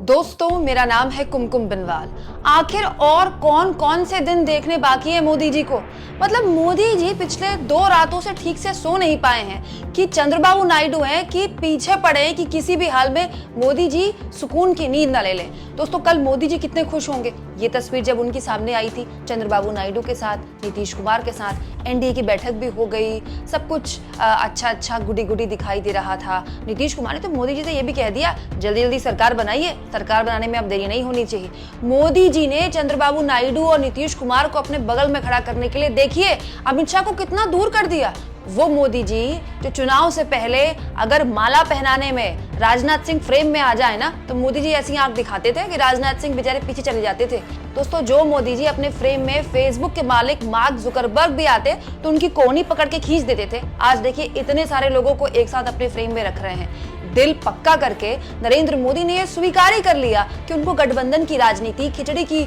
दोस्तों, मेरा नाम है कुमकुम बिनवाल। आखिर और कौन कौन से दिन देखने बाकी है मोदी जी को? मतलब मोदी जी पिछले 2 रातों से ठीक से सो नहीं पाए हैं कि चंद्रबाबू नायडू हैं कि पीछे पड़े हैं कि किसी भी हाल में मोदी जी सुकून की नींद न ले लें। दोस्तों, कल मोदी जी कितने खुश होंगे। ये तस्वीर जब उनकी सामने आई थी चंद्रबाबू नायडू के साथ, नीतीश कुमार के साथ, एनडीए की बैठक भी हो गई, सब कुछ अच्छा गुडी गुडी दिखाई दे रहा था। नीतीश कुमार ने तो मोदी जी से ये भी कह दिया, जल्दी जल्दी सरकार बनाइए, सरकार बनाने में अब देरी नहीं होनी चाहिए। मोदी जी ने चंद्रबाबू नायडू और नीतीश कुमार को अपने बगल में खड़ा करने के लिए देखिए अमित शाह को कितना दूर कर दिया। वो मोदी जी जो चुनाव से पहले अगर माला पहनाने में राजनाथ सिंह फ्रेम में आ जाए ना, तो मोदी जी ऐसी आंख दिखाते थे कि राजनाथ सिंह बेचारे पीछे चले जाते थे। दोस्तों, जो मोदी जी अपने फ्रेम में फेसबुक के मालिक मार्क जुकरबर्ग भी आते तो उनकी कोहनी पकड़ के खींच देते थे। आज देखिए इतने सारे लोगों को एक साथ अपने फ्रेम में रख रहे हैं। दिल पक्का करके नरेंद्र मोदी ने यह स्वीकार ही कर लिया कि उनको गठबंधन की राजनीति, खिचड़ी की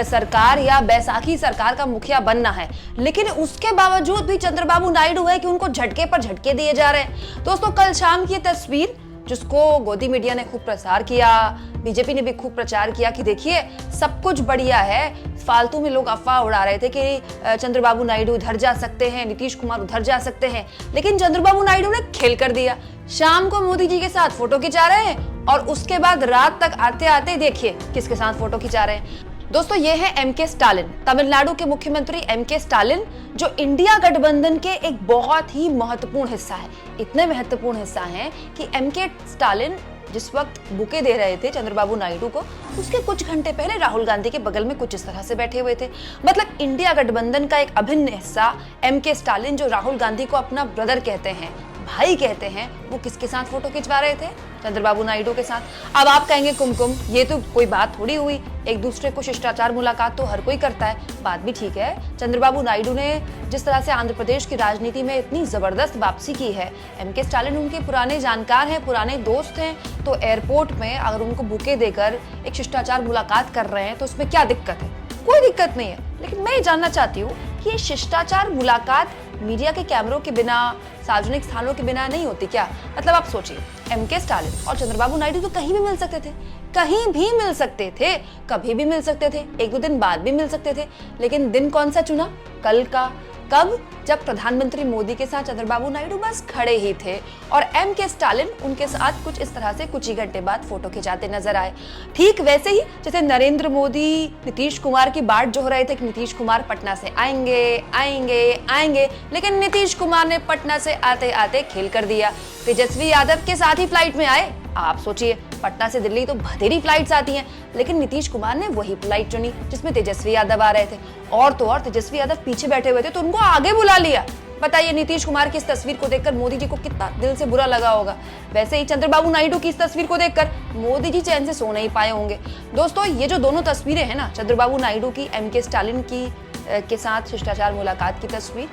सरकार या बैसाखी सरकार का मुखिया बनना है। लेकिन उसके बावजूद भी चंद्रबाबू नायडू है कि उनको झटके पर झटके दिए जा रहे हैं। दोस्तों, कल शाम की तस्वीर जिसको गोदी मीडिया ने खूब प्रसार किया, बीजेपी ने भी खूब प्रचार किया कि देखिए सब कुछ बढ़िया है। फालतू में लोग अफवाह उड़ा रहे थे कि चंद्रबाबू नायडू उधर जा सकते हैं, नीतीश कुमार उधर जा सकते हैं, लेकिन चंद्रबाबू नायडू ने खेल कर दिया। शाम को मोदी जी के साथ फोटो खिंचा रहे हैं और उसके बाद रात तक आते आते देखिए किसके साथ फोटो खिंचा रहे हैं। दोस्तों, ये है एमके स्टालिन, तमिलनाडु के मुख्यमंत्री एमके स्टालिन, जो इंडिया गठबंधन के एक बहुत ही महत्वपूर्ण हिस्सा है। इतने महत्वपूर्ण हिस्सा है कि एमके स्टालिन जिस वक्त बुके दे रहे थे चंद्रबाबू नायडू को, उसके कुछ घंटे पहले राहुल गांधी के बगल में कुछ इस तरह से बैठे हुए थे। मतलब इंडिया गठबंधन का एक अभिन्न हिस्सा एमके स्टालिन, जो राहुल गांधी को अपना ब्रदर कहते हैं, भाई कहते हैं, वो किसके साथ फोटो खिंचवा रहे थे? चंद्रबाबू नायडू के साथ। अब आप कहेंगे कुमकुम, ये तो कोई बात थोड़ी हुई, एक दूसरे को शिष्टाचार मुलाकात तो हर कोई करता है। बात भी ठीक है। चंद्रबाबू नायडू ने जिस तरह से आंध्र प्रदेश की राजनीति में इतनी जबरदस्त वापसी की है, एमके स्टालिन उनके पुराने जानकार हैं, पुराने दोस्त हैं, तो एयरपोर्ट में अगर उनको बुके देकर एक शिष्टाचार मुलाकात कर रहे हैं तो उसमें क्या दिक्कत है? कोई दिक्कत नहीं है। लेकिन मैं ये जानना चाहती हूँ कि ये शिष्टाचार मुलाकात मीडिया के कैमरों के बिना, सार्वजनिक स्थानों के बिना नहीं होती क्या? मतलब आप सोचिए, एमके स्टालिन और चंद्रबाबू नायडू तो कहीं भी मिल सकते थे, कहीं भी मिल सकते थे, कभी भी मिल सकते थे, 1-2 दिन बाद भी मिल सकते थे, लेकिन दिन कौन सा चुना? कल का। कब? जब प्रधानमंत्री मोदी के साथ चंद्रबाबू नायडू बस खड़े ही थे और एमके स्टालिन उनके साथ कुछ इस तरह से कुछ ही घंटे बाद फोटो खिंचाते नजर आए। ठीक वैसे ही जैसे नरेंद्र मोदी नीतीश कुमार की बाट जोह रहे थे कि नीतीश कुमार पटना से आएंगे, लेकिन नीतीश कुमार ने पटना से आते आते खेल कर दिया। तेजस्वी यादव के साथ ही फ्लाइट में आए। आप सोचिए, पटना से दिल्ली तो बथेरी फ्लाइट्स आती हैं, लेकिन नीतीश कुमार ने वही फ्लाइट चुनी जिसमें तेजस्वी यादव आ रहे थे। और तो और तेजस्वी यादव पीछे बैठे हुए थे तो उनको आगे बुला लिया। बताइए नीतीश कुमार की इस तस्वीर को देखकर मोदी जी को कितना दिल से बुरा लगा होगा। वैसे ही चंद्रबाबू नायडू की इस तस्वीर को देखकर मोदी जी चैन से सो नहीं पाए होंगे। दोस्तों, ये जो दोनों तस्वीरें हैं ना, चंद्रबाबू नायडू की एमके स्टालिन की के साथ शिष्टाचार मुलाकात की तस्वीर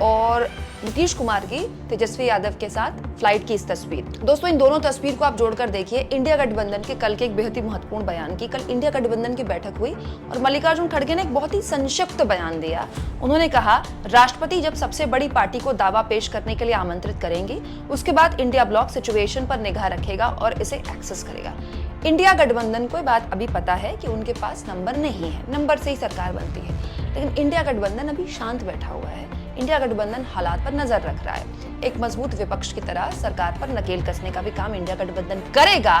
और नीतीश कुमार की तेजस्वी यादव के साथ फ्लाइट की इस तस्वीर। दोस्तों, इन दोनों तस्वीर को आप जोड़कर देखिए इंडिया गठबंधन के कल के एक बेहद ही महत्वपूर्ण बयान की। कल इंडिया गठबंधन की बैठक हुई और मल्लिकार्जुन खड़गे ने एक बहुत ही संक्षिप्त बयान दिया। उन्होंने कहा, राष्ट्रपति जब सबसे बड़ी पार्टी को दावा पेश करने के लिए आमंत्रित करेंगे, उसके बाद इंडिया ब्लॉक सिचुएशन पर निगाह रखेगा और इसे एक्सेस करेगा। इंडिया गठबंधन को बात अभी पता है कि उनके पास नंबर नहीं है, नंबर से ही सरकार बनती है, लेकिन इंडिया गठबंधन अभी शांत बैठा हुआ है। इंडिया गठबंधन हालात पर नजर रख रहा है। एक मजबूत विपक्ष की तरह सरकार पर नकेल कसने का भी काम इंडिया गठबंधन करेगा।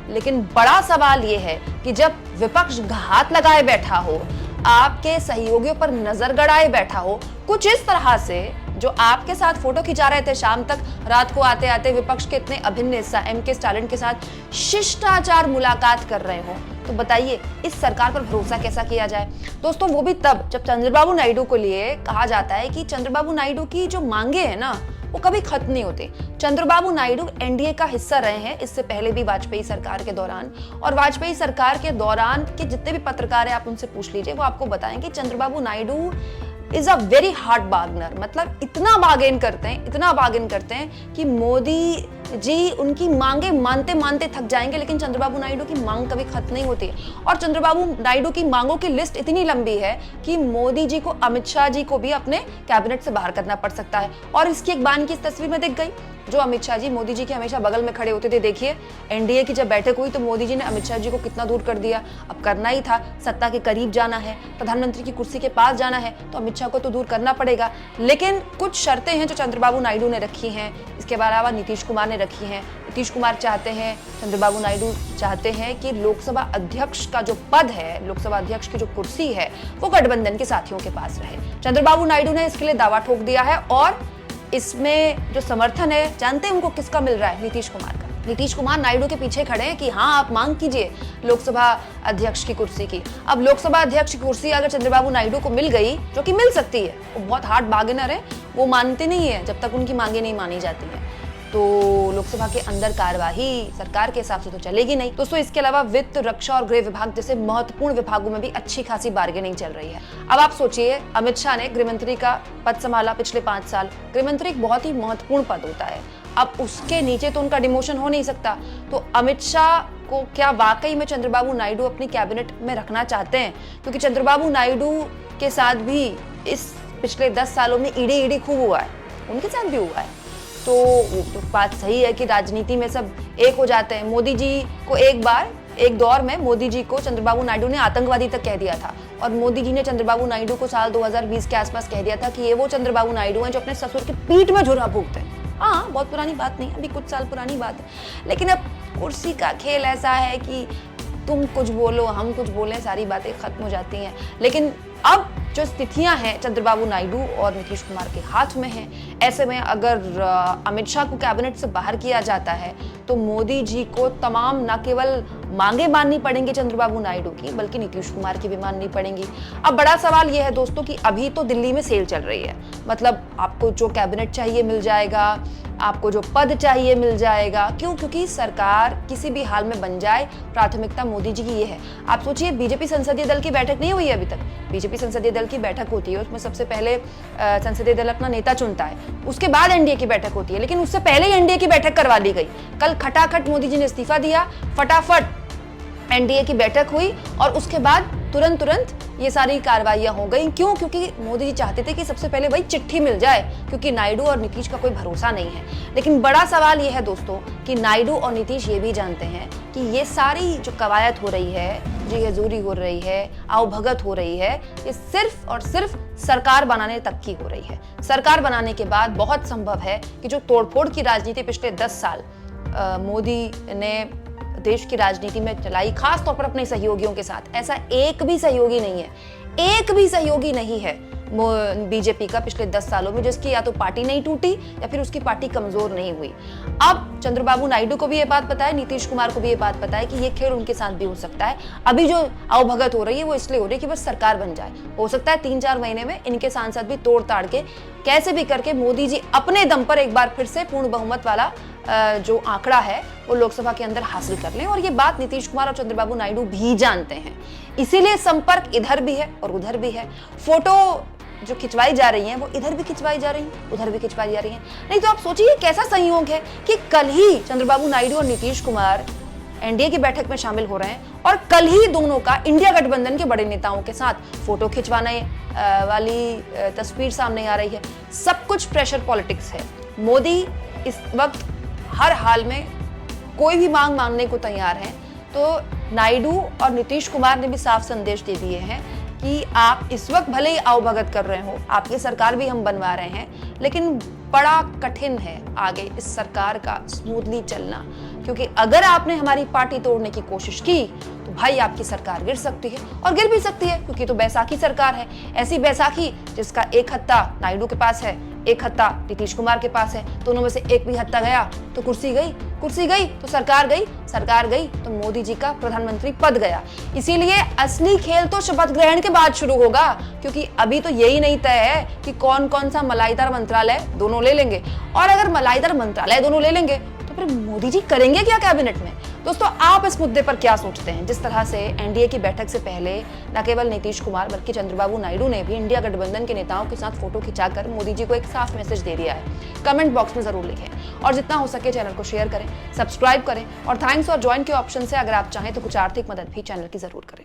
लेकिन बड़ा सवाल यह है कि जब विपक्ष घात लगाए बैठा हो, आपके सहयोगियों पर नजर गड़ाए बैठा हो, कुछ इस तरह से जो आपके साथ फोटो खिंचा रहे थे शाम तक, रात को आते आते विपक्ष के इतने अभिन्न हिस्सा एमके स्टालिन के साथ शिष्टाचार मुलाकात कर रहे हो, तो बताइए इस सरकार पर भरोसा कैसा किया जाए? दोस्तों, वो भी तब जब चंद्रबाबू नायडू को लिए कहा जाता है कि चंद्रबाबू नायडू की जो मांगे हैं ना, वो कभी खत्म नहीं होते। चंद्रबाबू नायडू एनडीए का हिस्सा रहे हैं इससे पहले भी वाजपेयी सरकार के दौरान, और वाजपेयी सरकार के दौरान के जितने भी पत्रकार हैं आप उनसे पूछ लीजिए, वो आपको बताएं कि Chandrababu Naidu is a very hard bargainer. मतलब इतना बार्गेन करते हैं कि मोदी जी उनकी मांगे मानते मानते थक जाएंगे, लेकिन चंद्रबाबू नायडू की मांग कभी खत्म नहीं होती। और चंद्रबाबू नायडू की मांगों की लिस्ट इतनी लंबी है कि मोदी जी को, अमित शाह जी को भी अपने कैबिनेट से बाहर करना पड़ सकता है। और इसकी एक बान की इस तस्वीर में दिख गई, जो अमित शाह जी मोदी जी के हमेशा बगल में खड़े होते थे। देखिए एनडीए की जब बैठक हुई तो मोदी जी ने अमित शाह जी को कितना दूर कर दिया। अब करना ही था, सत्ता के करीब जाना है, प्रधानमंत्री की कुर्सी के पास जाना है, तो अमित शाह को तो दूर करना पड़ेगा। लेकिन कुछ शर्तें हैं जो चंद्रबाबू नायडू ने रखी हैं, इसके अलावा नीतीश कुमार ने रखी हैं। नीतीश कुमार चाहते हैं, चंद्रबाबू नायडू चाहते हैं कि लोकसभा अध्यक्ष का जो पद है, लोकसभा अध्यक्ष की जो कुर्सी है, वो गठबंधन के साथियों के पास रहे। चंद्रबाबू नायडू ने इसके लिए दावा ठोक दिया है और इसमें जो समर्थन है, जानते हैं उनको किसका मिल रहा है? नीतीश कुमार का। नीतीश कुमार नायडू के पीछे खड़े हैं कि हाँ आप मांग कीजिए लोकसभा अध्यक्ष की कुर्सी की। अब लोकसभा अध्यक्ष की कुर्सी अगर चंद्रबाबू नायडू को मिल गई, जो कि मिल सकती है, वो बहुत हार्ड बार्गेनर है, वो मानते नहीं है जब तक उनकी मांगे नहीं मानी जाती है, तो लोकसभा के अंदर कार्यवाही सरकार के हिसाब से तो चलेगी नहीं। दोस्तों इसके अलावा वित्त, रक्षा और गृह विभाग जैसे महत्वपूर्ण विभागों में भी अच्छी खासी बार्गेनिंग चल रही है। अब आप सोचिए, अमित शाह ने गृहमंत्री का पद संभाला पिछले 5 साल। गृहमंत्री एक बहुत ही महत्वपूर्ण पद होता है, अब उसके नीचे तो उनका डिमोशन हो नहीं सकता। तो अमित शाह को क्या वाकई में चंद्रबाबू नायडू अपनी कैबिनेट में रखना चाहते हैं? क्योंकि चंद्रबाबू नायडू के साथ भी इस पिछले 10 सालों में ईडी खूब हुआ है, उनके साथ भी हुआ है। तो वो तो बात सही है कि राजनीति में सब एक हो जाते हैं। मोदी जी को एक दौर में मोदी जी को चंद्रबाबू नायडू ने आतंकवादी तक कह दिया था, और मोदी जी ने चंद्रबाबू नायडू को साल 2020 के आसपास कह दिया था कि ये वो चंद्रबाबू नायडू हैं जो अपने ससुर की पीठ में झुर्रा फूंकते हैं। हाँ, बहुत पुरानी बात नहीं, अभी कुछ साल पुरानी बात है। लेकिन अब कुर्सी का खेल ऐसा है कि तुम कुछ बोलो, हम कुछ बोलें, सारी बातें खत्म हो जाती हैं। लेकिन अब जो स्थितियां हैं चंद्रबाबू नायडू और नीतीश कुमार के हाथ में हैं। ऐसे में अगर अमित शाह को कैबिनेट से बाहर किया जाता है तो मोदी जी को तमाम न केवल मांगे माननी पड़ेंगी चंद्रबाबू नायडू की, बल्कि नीतीश कुमार की भी माननी पड़ेंगी। अब बड़ा सवाल यह है दोस्तों कि अभी तो दिल्ली में सेल चल रही है, मतलब आपको जो कैबिनेट चाहिए मिल जाएगा, आपको जो पद चाहिए मिल जाएगा। क्यों? क्योंकि सरकार किसी भी हाल में बन जाए, प्राथमिकता मोदी जी की ये है। आप सोचिए, बीजेपी संसदीय दल की बैठक नहीं हुई है अभी तक। बीजेपी संसदीय दल की बैठक होती है, उसमें सबसे पहले संसदीय दल अपना नेता चुनता है, उसके बाद एनडीए की बैठक होती है। लेकिन उससे पहले ही एनडीए की बैठक करवा ली गई। कल खटाखट मोदी जी ने इस्तीफा दिया, फटाफट एनडीए की बैठक हुई और उसके बाद तुरंत ये सारी कार्रवाइयां हो गई। क्यों? क्योंकि मोदी जी चाहते थे कि सबसे पहले वही चिट्ठी मिल जाए, क्योंकि नायडू और नीतीश का कोई भरोसा नहीं है। लेकिन बड़ा सवाल ये है दोस्तों कि नायडू और नीतीश ये भी जानते हैं कि ये सारी जो कवायद हो रही है, जी हजूरी हो रही है, आवभगत हो रही है, ये सिर्फ और सिर्फ सरकार बनाने तक की हो रही है। सरकार बनाने के बाद बहुत संभव है कि जो तोड़फोड़ की राजनीति पिछले 10 साल मोदी ने देश की राजनीति में चलाई, खास तौर पर अपने सहयोगियों के साथ, ऐसा एक भी सहयोगी नहीं है बीजेपी का पिछले 10 सालों में जिसकी या तो पार्टी नहीं टूटी या फिर उसकी पार्टी कमजोर नहीं हुई। अब चंद्रबाबू नायडू को भी ये बात पता है, नीतीश कुमार को भी ये बात पता है कि ये खेल उनके साथ भी हो सकता है। अभी जो आवभगत हो रही है वो इसलिए हो रही है कि बस सरकार बन जाए। हो सकता है 3-4 महीने में इनके सांसद भी तोड़ ताड़ के कैसे भी करके मोदी जी अपने दम पर एक बार फिर से पूर्ण बहुमत वाला जो आंकड़ा है वो लोकसभा के अंदर हासिल कर लें। और ये बात नीतीश कुमार और चंद्रबाबू नायडू भी जानते हैं, इसीलिए संपर्क इधर भी है और उधर भी है। फोटो जो खिंचवाई जा रही हैं वो इधर भी खिंचवाई जा रही हैं, उधर भी खिंचवाई जा रही हैं। नहीं तो आप सोचिए कैसा संयोग है कि कल ही चंद्रबाबू नायडू और नीतीश कुमार एनडीए की बैठक में शामिल हो रहे हैं और कल ही दोनों का इंडिया गठबंधन के बड़े नेताओं के साथ फोटो खिंचवाने वाली तस्वीर सामने आ रही है। सब कुछ प्रेशर पॉलिटिक्स है। मोदी इस वक्त हर हाल में कोई भी मांग मानने को तैयार है। तो नायडू और नीतीश कुमार ने भी साफ संदेश दे दिए हैं कि आप इस वक्त भले ही आवभगत कर रहे हो, आपकी सरकार भी हम बनवा रहे हैं, लेकिन बड़ा कठिन है आगे इस सरकार का स्मूथली चलना, क्योंकि अगर आपने हमारी पार्टी तोड़ने की कोशिश की तो भाई आपकी सरकार गिर सकती है, और गिर भी सकती है क्योंकि तो बैसाखी सरकार है। ऐसी बैसाखी जिसका एक हत्था नायडू के पास है, एक हत्था नीतीश कुमार के पास है, दोनों में से एक भी हत्था गया तो कुर्सी गई तो सरकार गई तो मोदी जी का प्रधानमंत्री पद गया। इसीलिए असली खेल तो शपथ ग्रहण के बाद शुरू होगा, क्योंकि अभी तो यही नहीं तय है कि कौन कौन सा मलाईदार मंत्रालय दोनों ले लेंगे। और अगर मलाईदार मंत्रालय दोनों ले लेंगे तो फिर मोदी जी करेंगे क्या कैबिनेट में? दोस्तों, आप इस मुद्दे पर क्या सोचते हैं? जिस तरह से एनडीए की बैठक से पहले न केवल नीतीश कुमार बल्कि चंद्रबाबू नायडू ने भी इंडिया गठबंधन के नेताओं के साथ फोटो खिंचाकर मोदी जी को एक साफ मैसेज दे दिया है। कमेंट बॉक्स में जरूर लिखें और जितना हो सके चैनल को शेयर करें, सब्सक्राइब करें और थैंक्स और ज्वाइन के ऑप्शन से अगर आप चाहें तो कुछ आर्थिक मदद भी चैनल की जरूर करें।